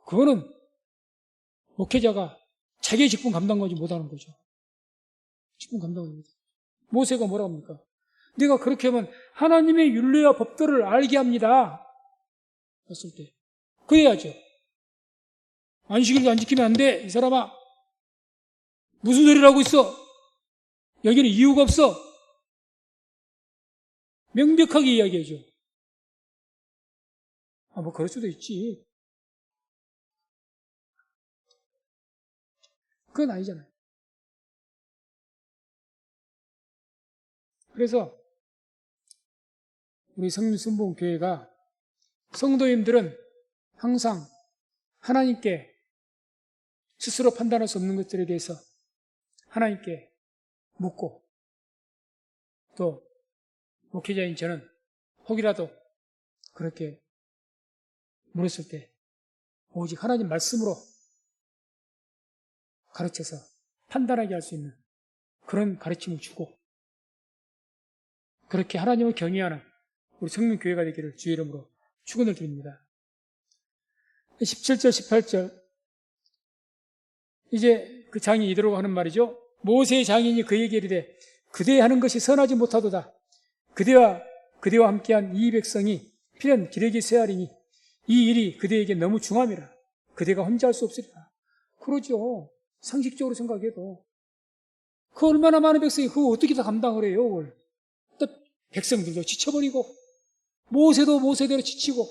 그거는 목회자가 자기의 직분 감당하지 못하는 거죠. 직분 감당하지 못하는 거죠. 모세가 뭐라고 합니까? 내가 그렇게 하면 하나님의 율례와 법도를 알게 합니다. 했을 때 그래야죠. 안식일도 안 지키면 안 돼. 이 사람아 무슨 소리를 하고 있어? 여기는 이유가 없어. 명백하게 이야기해줘. 뭐 그럴 수도 있지. 그건 아니잖아요. 그래서 우리 성민순복음교회가 성도님들은 항상 하나님께 스스로 판단할 수 없는 것들에 대해서 하나님께 묻고, 또 목회자인 저는 혹이라도 그렇게 물었을 때 오직 하나님 말씀으로 가르쳐서 판단하게 할 수 있는 그런 가르침을 주고, 그렇게 하나님을 경외하는 우리 성민교회가 되기를 주의 이름으로 축원을 드립니다. 17절 18절 이제 그 장이 이대로 하는 말이죠. 모세의 장인이 그에게 이르되 그대 하는 것이 선하지 못하도다. 그대와 함께한 이 백성이 필연 기레기 쇠하리니 이 일이 그대에게 너무 중함이라. 그대가 혼자 할 수 없으리라. 그러죠. 상식적으로 생각해도 그 얼마나 많은 백성이 그거 어떻게 다 감당을 해요. 그걸. 또 백성들도 지쳐버리고 모세도 모세대로 지치고,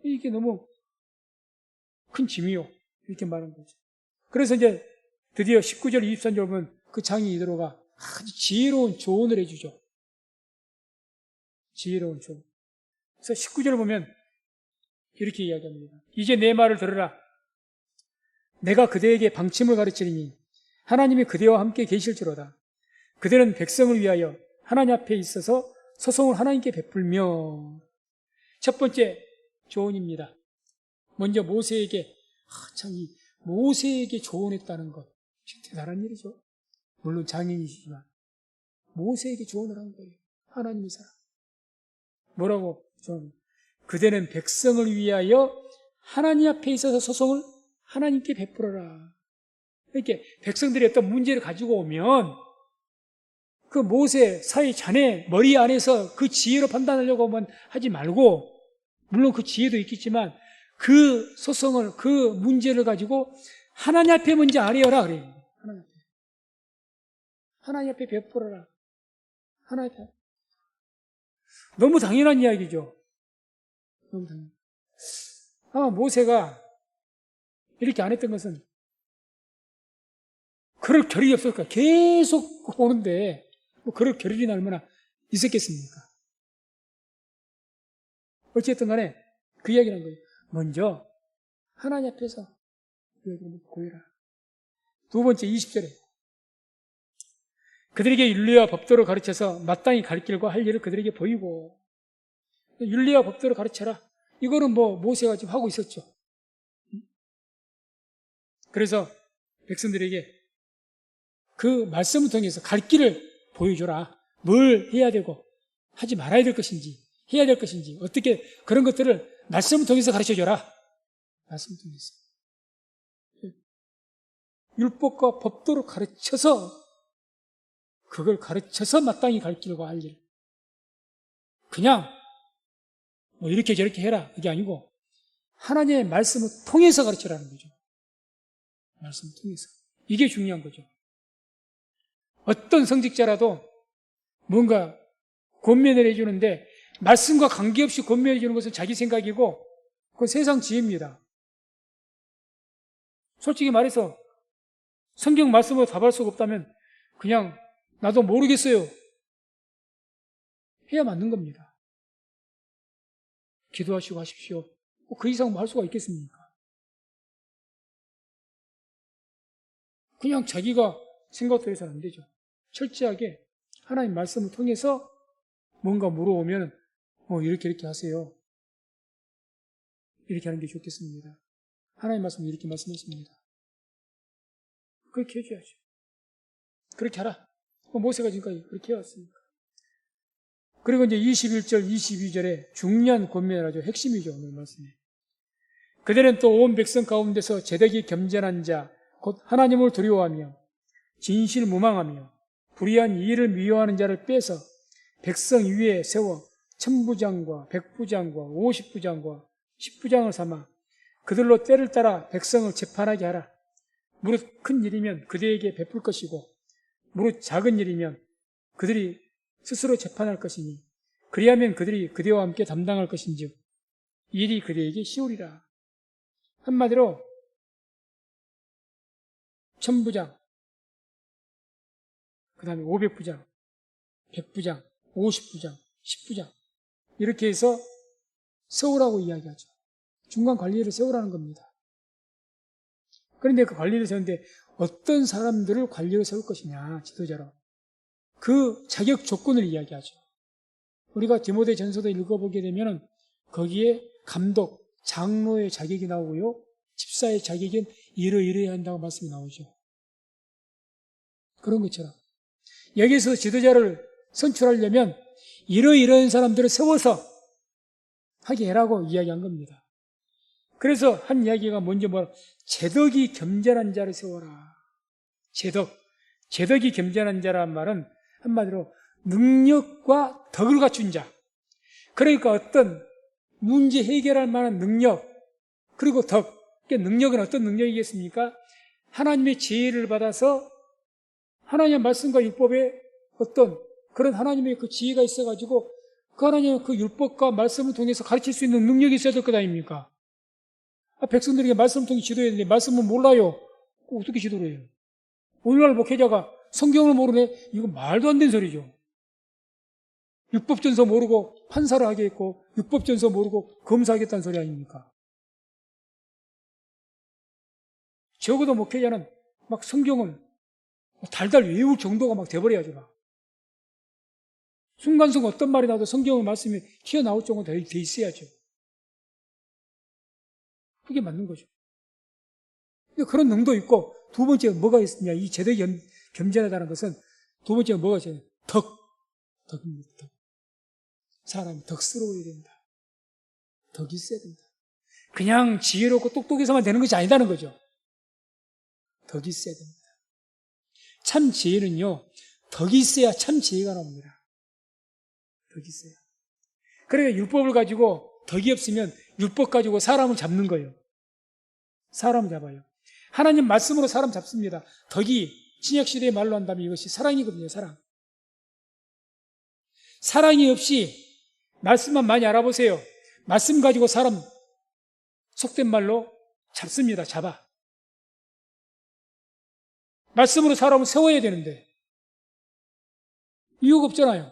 이게 너무 큰 짐이요. 이렇게 말하는 거죠. 그래서 이제 드디어 19절 23절 보면 그 장이 이대로가 아주 지혜로운 조언을 해주죠. 지혜로운 조언. 그래서 19절을 보면 이렇게 이야기합니다. 이제 내 말을 들으라. 내가 그대에게 방침을 가르치리니 하나님이 그대와 함께 계실지로다. 그대는 백성을 위하여 하나님 앞에 있어서 소송을 하나님께 베풀며. 첫 번째 조언입니다. 먼저 모세에게, 모세에게 조언했다는 것, 대단한 일이죠. 물론 장인이시지만 모세에게 조언을 한 거예요. 하나님의 사람. 뭐라고 조언? 그대는 백성을 위하여 하나님 앞에 있어서 소송을 하나님께 베풀어라. 이렇게 백성들이 어떤 문제를 가지고 오면 그 모세 사이 자네 머리 안에서 그 지혜로 판단하려고 하면 하지 말고, 물론 그 지혜도 있겠지만 그 소송을, 그 문제를 가지고 하나님 앞에 먼저 아뢰어라 그래요. 하나님 앞에 베풀어라. 하나님 앞에. 너무 당연한 이야기죠. 너무 당연. 모세가 이렇게 안 했던 것은 그럴 겨를이 없을까? 계속 오는데 그럴 겨를이 얼마나 있었겠습니까? 어쨌든 간에 그 이야기를 한 거예요. 먼저 하나님 앞에서 고해라. 두 번째 20절에 그들에게 윤리와 법도를 가르쳐서 마땅히 갈 길과 할 일을 그들에게 보이고, 윤리와 법도를 가르쳐라. 이거는 모세가 지금 하고 있었죠. 그래서 백성들에게 그 말씀을 통해서 갈 길을 보여줘라. 뭘 해야 되고 하지 말아야 될 것인지, 해야 될 것인지, 어떻게 그런 것들을 말씀을 통해서 가르쳐줘라. 말씀을 통해서 율법과 법도를 가르쳐서, 그걸 가르쳐서 마땅히 갈 길과 할 일. 그냥 이렇게 저렇게 해라 이게 아니고 하나님의 말씀을 통해서 가르쳐라는 거죠. 말씀을 통해서. 이게 중요한 거죠. 어떤 성직자라도 뭔가 권면을 해주는데 말씀과 관계없이 권면해 주는 것은 자기 생각이고 그건 세상 지혜입니다. 솔직히 말해서 성경 말씀으로 답할 수가 없다면 그냥 나도 모르겠어요 해야 맞는 겁니다. 기도하시고 하십시오. 그 이상 뭐 할 수가 있겠습니까? 그냥 자기가 생각대로 해서는 안 되죠. 철저하게 하나님 말씀을 통해서 뭔가 물어오면 이렇게 하세요. 이렇게 하는 게 좋겠습니다. 하나님 말씀은 이렇게 말씀하십니다. 그렇게 해줘야죠. 그렇게 하라. 모세가 지금까지 그렇게 해왔으니까. 그리고 이제 21절, 22절에 중요한 권면을 하죠. 핵심이죠. 오늘 말씀에. 그들은 또 온 백성 가운데서 제덕이 겸전한 자, 곧 하나님을 두려워하며 진실무망하며 불의한 이의를 미워하는 자를 빼서 백성 위에 세워 천부장과 백부장과 50부장과 10부장을 삼아 그들로 때를 따라 백성을 재판하게 하라. 무릇 큰 일이면 그들에게 베풀 것이고 무릇 작은 일이면 그들이 스스로 재판할 것이니 그리하면 그들이 그대와 함께 담당할 것인즉 일이 그들에게 쉬우리라. 한마디로 천부장, 그 다음에 500부장, 100부장, 50부장, 10부장 이렇게 해서 세우라고 이야기하죠. 중간 관리를 세우라는 겁니다. 그런데 그 관리를 세우는데 어떤 사람들을 관리로 세울 것이냐, 지도자로. 그 자격 조건을 이야기하죠. 우리가 디모데 전서도 읽어보게 되면 거기에 감독, 장로의 자격이 나오고요. 집사의 자격은 이러이러해야 한다고 말씀이 나오죠. 그런 것처럼 여기서 지도자를 선출하려면 이러이러한 사람들을 세워서 하게 해라고 이야기한 겁니다. 그래서 한 이야기가 먼저 제덕이 겸전한 자를 세워라. 제덕이 겸전한 자란 말은 한마디로 능력과 덕을 갖춘 자. 그러니까 어떤 문제 해결할 만한 능력, 그리고 덕. 능력은 어떤 능력이겠습니까? 하나님의 지혜를 받아서 하나님의 말씀과 율법에 어떤 그런 하나님의 그 지혜가 있어가지고 그 하나님의 그 율법과 말씀을 통해서 가르칠 수 있는 능력이 있어야 될 것 아닙니까? 백성들에게 말씀을 통해 지도해야 되는데 말씀은 몰라요. 어떻게 지도를 해요? 오늘날 목회자가 성경을 모르네? 이거 말도 안 되는 소리죠. 율법전서 모르고 판사를 하게 했고 율법전서 모르고 검사하겠다는 소리 아닙니까? 적어도 목회자는 막 성경을 달달 외울 정도가 막 돼버려야죠. 막. 순간순간 어떤 말이 나도 성경의 말씀이 튀어나올 정도 돼 있어야죠. 그게 맞는 거죠. 그런 능도 있고, 두 번째 뭐가 있느냐, 이 제덕이 겸전하다는 것은 두 번째가 뭐가 있어요? 덕입니다. 덕. 사람이 덕스러워야 된다. 덕이 있어야 된다. 그냥 지혜롭고 똑똑해서만 되는 것이 아니다는 거죠. 덕이 있어야 됩니다. 참 지혜는요, 덕이 있어야 참 지혜가 나옵니다. 덕이 있어야. 그래서 율법을 가지고 덕이 없으면 율법 가지고 사람을 잡는 거예요. 사람을 잡아요. 하나님 말씀으로 사람 잡습니다. 덕이 신약시대의 말로 한다면 이것이 사랑이거든요. 사랑. 사랑이 없이 말씀만 많이 알아보세요. 말씀 가지고 사람 속된 말로 잡습니다. 잡아. 말씀으로 사람을 세워야 되는데 이유가 없잖아요.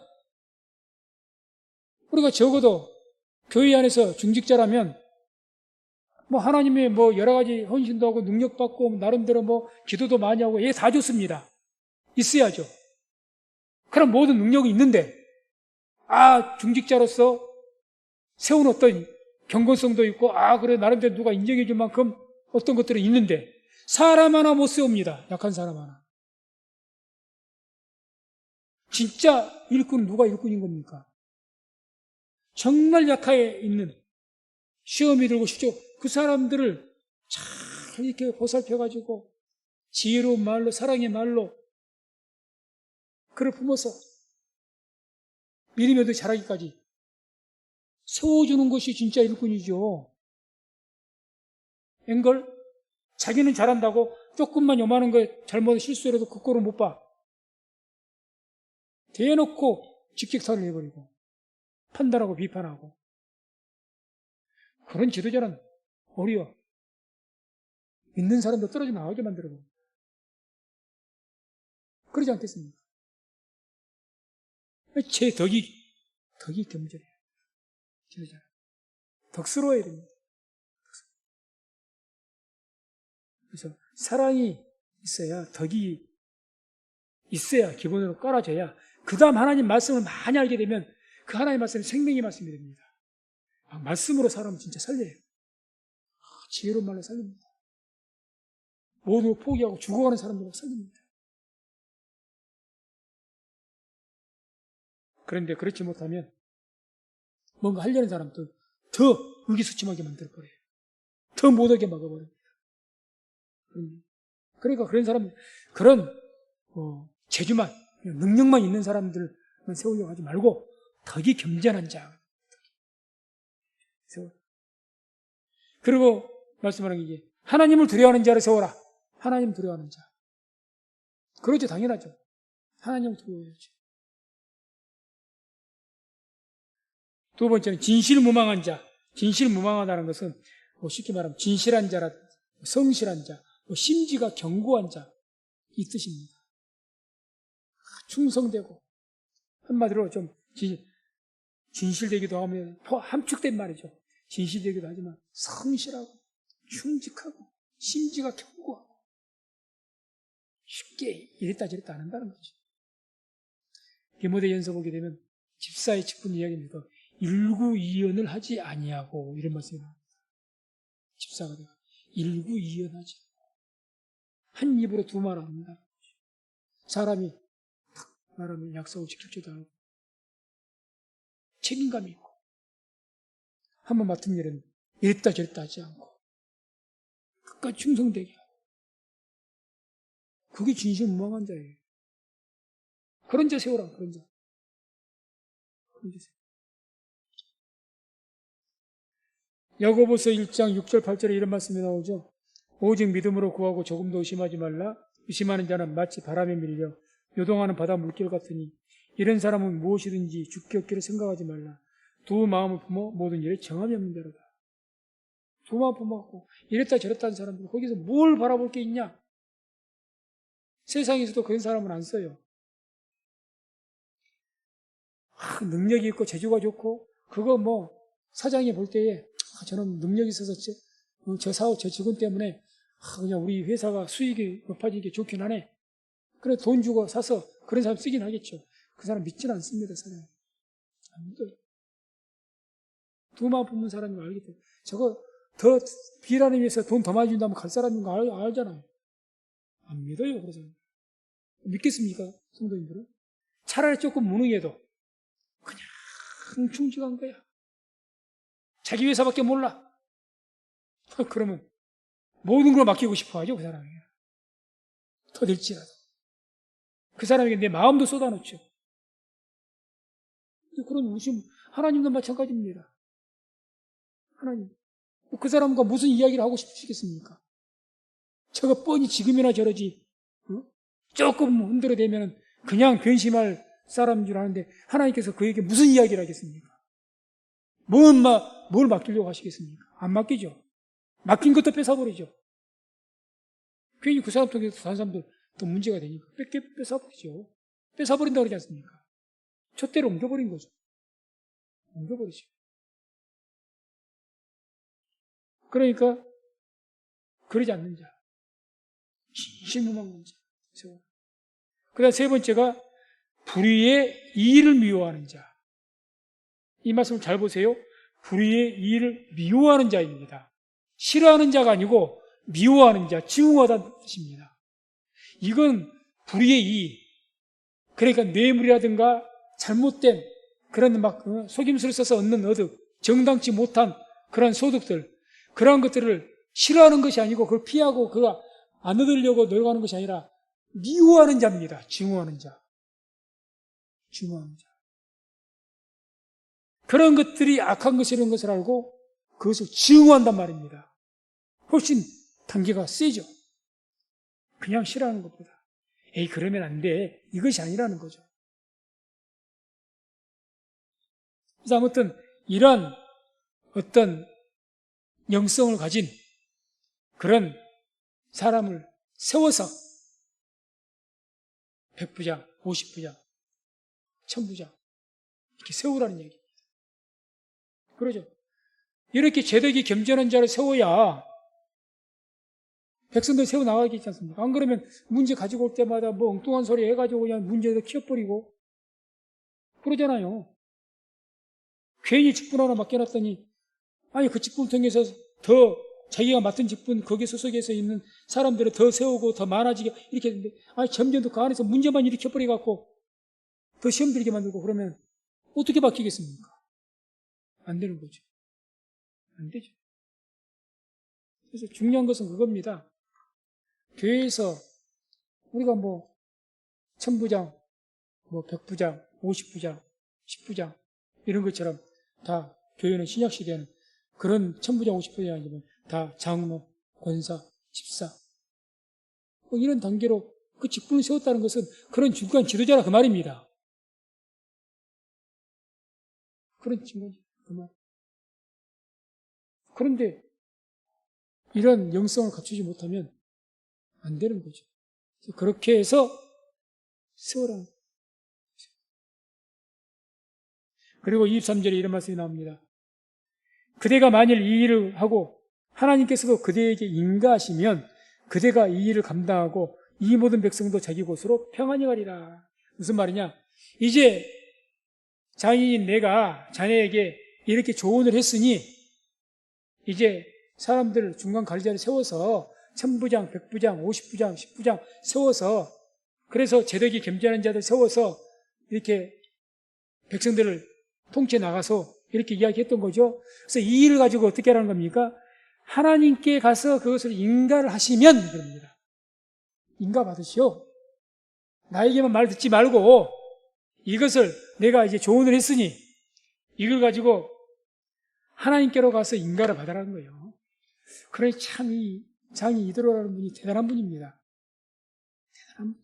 우리가 적어도 교회 안에서 중직자라면 뭐 하나님의 뭐 여러 가지 헌신도 하고 능력 받고 나름대로 뭐 기도도 많이 하고 다 좋습니다. 있어야죠. 그런 모든 능력이 있는데 중직자로서 세운 어떤 경건성도 있고 그래 나름대로 누가 인정해 줄 만큼 어떤 것들은 있는데 사람 하나 못 세웁니다. 약한 사람 하나. 진짜 일꾼 누가 일꾼인 겁니까? 정말 약하게 있는 시험이 들고 쉽죠. 그 사람들을 잘 이렇게 보살펴가지고 지혜로운 말로 사랑의 말로 그를 품어서 믿음에도 자라기까지 세워주는 것이 진짜 일꾼이죠. 앵걸 자기는 잘한다고 조금만 요만한 거 잘못 실수라도 그 꼴을 못 봐. 대놓고 직격탄을 해버리고 판단하고 비판하고 그런 지도자는 오히려 믿는 사람도 떨어져 나오게 만들어버립니다. 그러지 않겠습니까? 제 덕이 겸손해요. 지도자. 덕스러워야 됩니다. 그래서 사랑이 있어야 덕이 있어야 기본으로 깔아줘야 그 다음 하나님 말씀을 많이 알게 되면 그 하나님 말씀은 생명의 말씀이 됩니다. 말씀으로 사람은 진짜 살려요. 지혜로운 말로 살립니다. 모두 포기하고 죽어가는 사람들을 살립니다. 그런데 그렇지 못하면 뭔가 하려는 사람도 더 의기소침하게 만들어버려요. 더 못하게 막아버립니다. 그러니까 그런 사람, 그런 재주만, 능력만 있는 사람들만 세우려고 하지 말고 덕이 겸손한 자. 그리고 말씀하는 게 하나님을 두려워하는 자를 세워라. 하나님 두려워하는 자. 그렇죠. 당연하죠. 하나님을 두려워해야죠. 두 번째는 진실무망한 자. 진실무망하다는 것은 쉽게 말하면 진실한 자라, 성실한 자, 심지가 견고한 자 이 뜻입니다. 충성되고 한마디로 좀 진실되기도 하면 함축된 말이죠. 진실되기도 하지만 성실하고 충직하고 심지가 견고하고 쉽게 이랬다 저랬다 안 한다는 거죠. 디모데 연서 보게 되면 집사의 직분 이야기입니다. 일구이연을 하지 아니하고 이런 말씀이 나옵니다. 집사가 되고 일구이연하지 한 입으로 두 말 안 한다. 사람이 탁 말하면 약속을 지킬 줄도 알고 책임감이 있고 한번 맡은 일은 이랬다 저랬다 하지 않고 끝까지 충성되게 하고 그게 진실무망한 자예요. 그런 자 세워라. 그런 자. 야고보서 1장 6절 8절에 이런 말씀이 나오죠. 오직 믿음으로 구하고 조금도 의심하지 말라. 의심하는 자는 마치 바람에 밀려 요동하는 바다 물결 같으니 이런 사람은 무엇이든지 죽게 얻기를 생각하지 말라. 두 마음을 품어 모든 일에 정함이 없는 자로다. 두 마음 품어갖고 이랬다 저랬다 하는 사람들 거기서 뭘 바라볼 게 있냐? 세상에서도 그런 사람은 안 써요. 능력이 있고 재주가 좋고 그거 뭐 사장이 볼 때에 저는 능력이 있어서 저 사업 저 직원 때문에 그냥 우리 회사가 수익이 높아지게 좋긴 하네. 그래 돈 주고 사서 그런 사람 쓰긴 하겠죠. 그 사람 믿지는 않습니다. 사람 안 믿어요. 두 마음 품는 사람이 알기 때문에 저거 더 비라는 위해서 돈 더 많이 준다면 갈 사람인 거 알잖아요. 안 믿어요. 그래서 믿겠습니까? 성도님들은 차라리 조금 무능해도 그냥 충직한 거야. 자기 회사밖에 몰라. 그러면 모든 걸 맡기고 싶어 하죠. 그 사람에게. 더 될지라도. 그 사람에게 내 마음도 쏟아놓죠. 그런 의심, 하나님도 마찬가지입니다. 하나님. 그 사람과 무슨 이야기를 하고 싶으시겠습니까? 저거 뻔히 지금이나 저러지. 조금 흔들어대면 그냥 변심할 사람인 줄 아는데 하나님께서 그에게 무슨 이야기를 하겠습니까? 뭘 맡기려고 하시겠습니까? 안 맡기죠. 맡긴 것도 뺏어버리죠. 괜히 그 사람 통해서 다른 사람들 또 문제가 되니까 뺏어버리죠. 뺏어버린다고 그러지 않습니까? 촛대로 옮겨버린 거죠. 옮겨버리죠. 그러니까 그러지 않는 자, 신무망는 자. 그 다음 세 번째가 불의의 이의를 미워하는 자. 이 말씀을 잘 보세요. 불의의 이의를 미워하는 자입니다. 싫어하는 자가 아니고 미워하는 자, 증오하다는 뜻입니다. 이건 불의의 이의. 그러니까 뇌물이라든가 잘못된 그런 막 속임수를 써서 얻는 어득, 정당치 못한 그런 소득들, 그런 것들을 싫어하는 것이 아니고 그걸 피하고 그걸 안 얻으려고 노력하는 것이 아니라 미워하는 자입니다. 증오하는 자. 증오하는 자. 그런 것들이 악한 것이라는 것을 알고 그것을 증오한단 말입니다. 훨씬 단계가 세죠. 그냥 싫어하는 것보다. 에이, 그러면 안 돼. 이것이 아니라는 거죠. 그래서 아무튼 이런 어떤 영성을 가진 그런 사람을 세워서 100부장, 50부장, 1000부장 이렇게 세우라는 얘기입니다. 그러죠. 이렇게 제덕이 겸손한 자를 세워야 백성들 세워나가겠지 않습니까? 안 그러면 문제 가지고 올 때마다 뭐 엉뚱한 소리 해가지고 그냥 문제에서 키워버리고 그러잖아요. 괜히 직분 하나 맡겨놨더니 아니 그 직분을 통해서 더 자기가 맡은 직분 거기에 소속해서 있는 사람들을 더 세우고 더 많아지게 이렇게 했는데 아니 점점 더 그 안에서 문제만 일으켜버려갖고 더 시험 들게 만들고 그러면 어떻게 바뀌겠습니까? 안 되는 거죠. 안 되죠. 그래서 중요한 것은 그겁니다. 교회에서 우리가 뭐 1000부장, 뭐 100부장, 50부장, 10부장 이런 것처럼 다 교회는 신약시대에는 그런 1000부장, 50부장이 아니면 다 장로, 권사, 집사 뭐 이런 단계로 그 직분을 세웠다는 것은 그런 중간 지도자라 그 말입니다. 그런 친구지 그 말. 그런데 이런 영성을 갖추지 못하면 안 되는 거죠. 그렇게 해서 세워라. 그리고 23절에 이런 말씀이 나옵니다. 그대가 만일 이 일을 하고 하나님께서도 그대에게 인가하시면 그대가 이 일을 감당하고 이 모든 백성도 자기 곳으로 평안히 가리라. 무슨 말이냐? 이제 장인인 내가 자네에게 이렇게 조언을 했으니 이제 사람들 중간 관리자를 세워서 1000부장, 100부장, 50부장, 10부장 세워서 그래서 제덕이 겸손한 자들 세워서 이렇게 백성들을 통째 나가서 이렇게 이야기했던 거죠. 그래서 이 일을 가지고 어떻게 하라는 겁니까? 하나님께 가서 그것을 인가를 하시면 그럽니다. 인가 받으시오. 나에게만 말 듣지 말고 이것을 내가 이제 조언을 했으니 이걸 가지고 하나님께로 가서 인가를 받으라는 거예요. 그러니 참 이 장이 이대로라는 분이 대단한 분입니다. 대단한 분.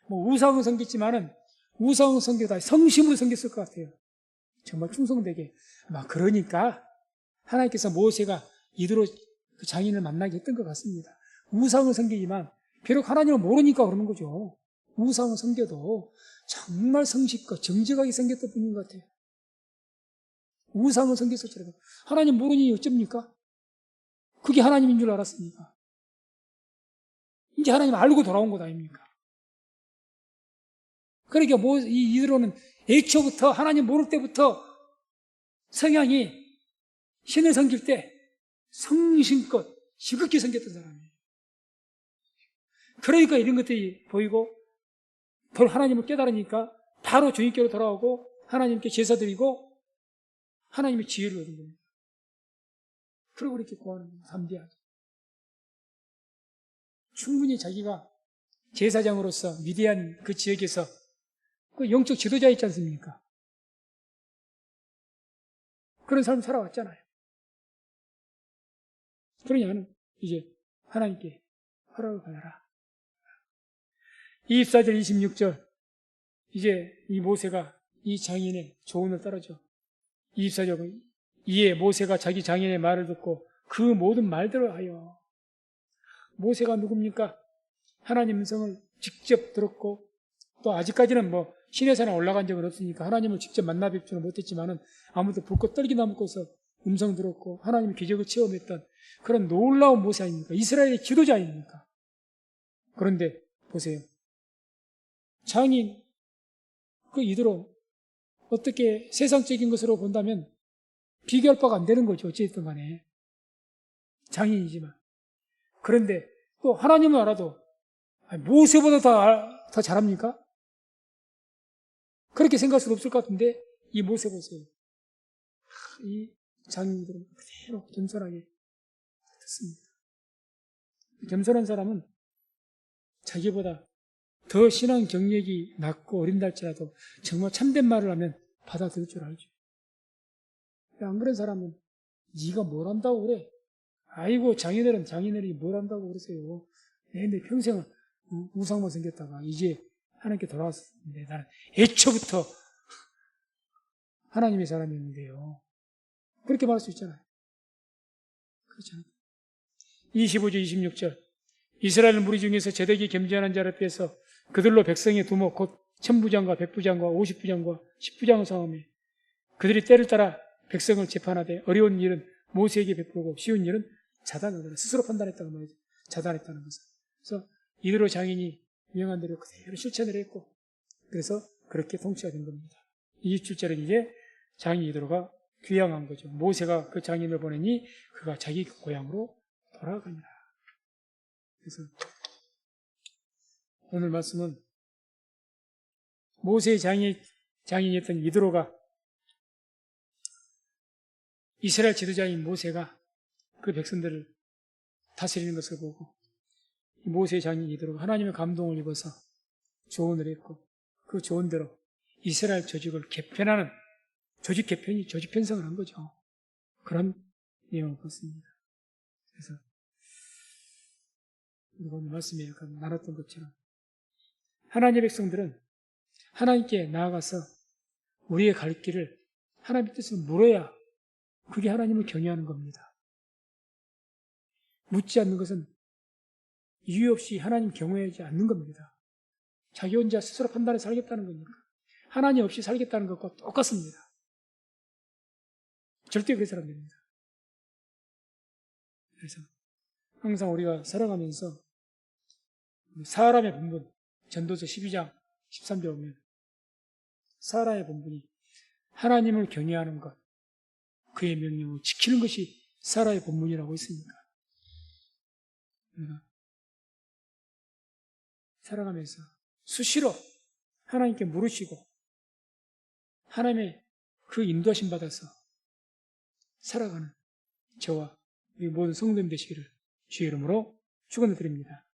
뭐 우상은 섬겼지만은 우상은 섬기다 성심으로 섬겼을 것 같아요. 정말 충성되게. 막 그러니까 하나님께서 모세가 이대로 그 장인을 만나게 했던 것 같습니다. 우상은 섬기지만 비록 하나님을 모르니까 그러는 거죠. 우상은 섬겨도 정말 성실껏 정직하게 섬겼던 분인 것 같아요. 우상은 섬겼었잖아요. 하나님 모르니 어쩝니까? 그게 하나님인 줄 알았습니까? 이제 하나님 알고 돌아온 것 아닙니까? 그러니까 이대로는 애초부터 하나님 모를 때부터 성향이 신을 섬길 때 성심껏 지극히 섬겼던 사람이에요. 그러니까 이런 것들이 보이고 하나님을 깨달으니까 바로 주님께로 돌아오고 하나님께 제사 드리고 하나님의 지혜를 얻은 겁니다. 그리고 이렇게 구하는 담대하게. 충분히 자기가 제사장으로서 미디안 그 지역에서 그 영적 지도자 있지 않습니까? 그런 삶을 살아왔잖아요. 그러니 나는 이제 하나님께 허락을 받아라. 24절, 26절 이제 이 모세가 이 장인의 조언을 따르죠. 24절은 이에 모세가 자기 장인의 말을 듣고 그 모든 말대로 하여. 모세가 누굽니까? 하나님 음성을 직접 들었고 또 아직까지는 뭐 시내산에 올라간 적은 없으니까 하나님을 직접 만나 뵙지는 못했지만은 아무도 불꽃 떨기나무 꽃에서 음성 들었고 하나님의 기적을 체험했던 그런 놀라운 모세 아닙니까? 이스라엘의 지도자 아닙니까? 그런데 보세요. 장인 그 이대로 어떻게 세상적인 것으로 본다면 비교할 바가 안 되는 거죠. 어찌됐든 간에. 장인이지만. 그런데 또 하나님은 알아도 모세보다 더 잘합니까? 그렇게 생각할 수도 없을 것 같은데 이 모세 보세요. 이 장인들은 그대로 겸손하게 듣습니다. 겸손한 사람은 자기보다 더 신앙 경력이 낮고 어린다 할지라도 정말 참된 말을 하면 받아들일 줄 알죠. 안 그런 사람은 네가 뭘 한다고 그래? 아이고 장인어른이 뭘 한다고 그러세요? 내 평생은 우상만 생겼다가 이제 하나님께 돌아왔는데 나는 애초부터 하나님의 사람이었는데요. 그렇게 말할 수 있잖아요. 그렇잖아요. 25절 26절 이스라엘 무리 중에서 제대기 겸손한 자를 빼서 그들로 백성의 두목 곧 천부장과 백부장과 50부장과 10부장을 성함해 그들이 때를 따라 백성을 재판하되 어려운 일은 모세에게 베푸고 쉬운 일은 자단하더라. 스스로 판단했다고 말이죠. 자단했다는 것은. 그래서 이대로 장인이 명한 대로 그대로 실천을 했고 그래서 그렇게 통치가 된 겁니다. 27절은 이제 장인 이대로가 귀향한 거죠. 모세가 그 장인을 보내니 그가 자기 고향으로 돌아가니라. 그래서 오늘 말씀은 모세의 장인이었던 이드로가 이스라엘 지도자인 모세가 그 백성들을 다스리는 것을 보고 모세의 장인 이드로가 하나님의 감동을 입어서 조언을 했고 그 조언대로 이스라엘 조직을 개편하는 조직 편성을 한 거죠. 그런 내용을 봤습니다. 그래서 우리가 오늘 말씀에 약간 나눴던 것처럼 하나님의 백성들은 하나님께 나아가서 우리의 갈 길을 하나님의 뜻을 물어야 그게 하나님을 경외하는 겁니다. 묻지 않는 것은 이유 없이 하나님 경외하지 않는 겁니다. 자기 혼자 스스로 판단해 살겠다는 거니까 하나님 없이 살겠다는 것과 똑같습니다. 절대 그래서 안 됩니다. 그래서 항상 우리가 살아가면서 사람의 본분, 전도서 12장 13절 보면 사람의 본분이 하나님을 경외하는 것, 그의 명령을 지키는 것이 사람의 본분이라고 했으니까 우리가 살아가면서 수시로 하나님께 물으시고 하나님의 그 인도하심 받아서 살아가는 저와 우리 모든 성도님 되시기를 주의 이름으로 축원드립니다.